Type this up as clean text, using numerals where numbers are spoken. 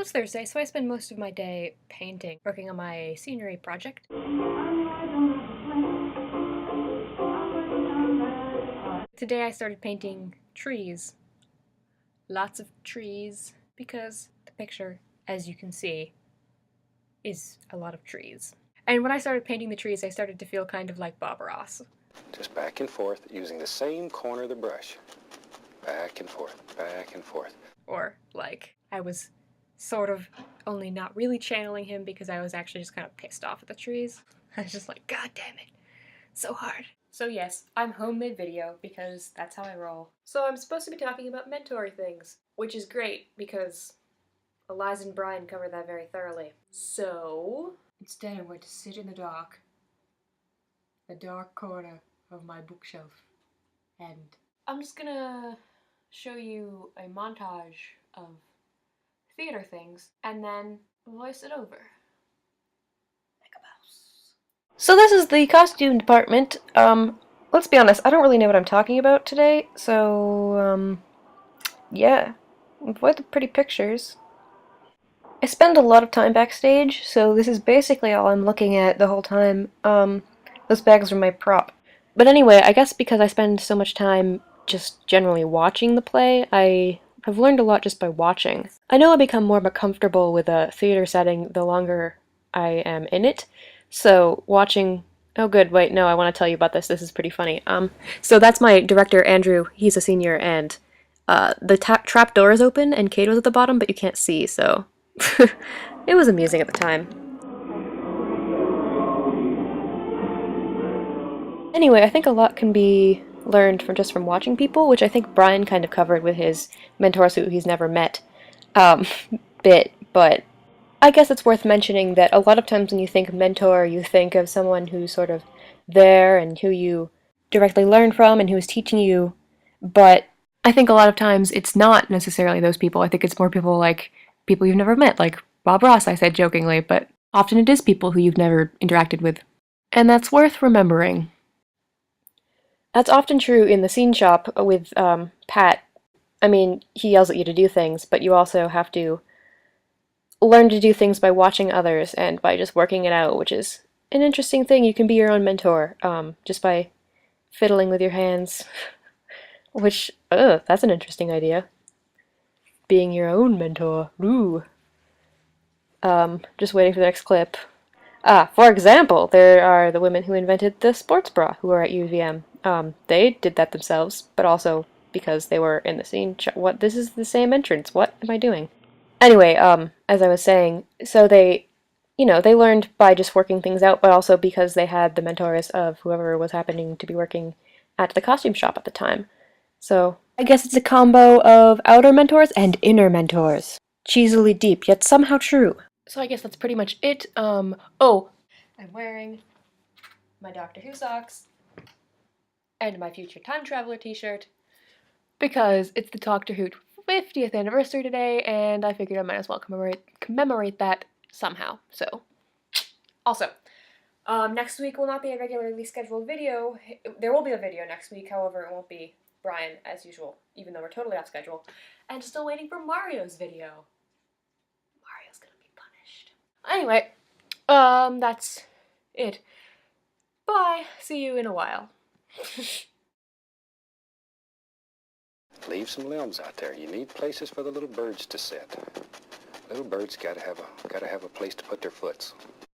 it's Thursday, so I spend most of my day painting, working on my scenery project. Today I started painting trees. Lots of trees, because the picture, as you can see, is a lot of trees. And when I started painting the trees, I started to feel kind of like Bob Ross. Just back and forth, using the same corner of the brush. Back and forth, back and forth. Or like I was sort of only not really channeling him because I was actually just kind of pissed off at the trees. I was just like, God damn it, so hard. So yes, I'm home mid-video because that's how I roll. So I'm supposed to be talking about mentor things, which is great because Eliza and Brian cover that very thoroughly. So instead I'm going to sit in the dark corner of my bookshelf, and I'm just gonna show you a montage of theater things and then voice it over like a mouse. So this is the costume department. Let's be honest, I don't really know what I'm talking about today, so yeah, avoid the pretty pictures. I spend a lot of time backstage, so this is basically all I'm looking at the whole time. Those bags are my prop. But anyway, I guess because I spend so much time just generally watching the play, I have learned a lot just by watching. I know I become more comfortable with a theater setting the longer I am in it, so watching... Oh good, wait, no, I want to tell you about this. This is pretty funny. So that's my director, Andrew. He's a senior, and the trap door is open, and Kato's at the bottom, but you can't see, so... It was amusing at the time. Anyway, I think a lot can be learned from watching people, which I think Brian kind of covered with his mentors who he's never met bit, but I guess it's worth mentioning that a lot of times when you think mentor, you think of someone who's sort of there and who you directly learn from and who is teaching you, but I think a lot of times it's not necessarily those people. I think it's more people like people you've never met, like Bob Ross, I said jokingly, but often it is people who you've never interacted with. And that's worth remembering. That's often true in the scene shop with Pat. I mean, he yells at you to do things, but you also have to learn to do things by watching others and by just working it out, which is an interesting thing. You can be your own mentor just by fiddling with your hands, which, that's an interesting idea. Being your own mentor. Ooh. Just waiting for the next clip. For example, there are the women who invented the sports bra who are at UVM. They did that themselves, but also because they were in the scene. What? This is the same entrance. What am I doing? Anyway, as I was saying, so they learned by just working things out, but also because they had the mentors of whoever was happening to be working at the costume shop at the time. So I guess it's a combo of outer mentors and inner mentors. Cheesily deep, yet somehow true. So I guess that's pretty much it. Oh, I'm wearing my Doctor Who socks and my Future Time Traveler t-shirt because it's the Doctor Who 50th anniversary today, and I figured I might as well commemorate that somehow. So, also, next week will not be a regularly scheduled video. There will be a video next week, however, it won't be Brian as usual, even though we're totally off schedule. And still waiting for Mario's video. Mario's gonna be punished. Anyway, that's it. Bye. See you in a while. Leave some limbs out there. You need places for the little birds to sit. Little birds gotta have a place to put their foots.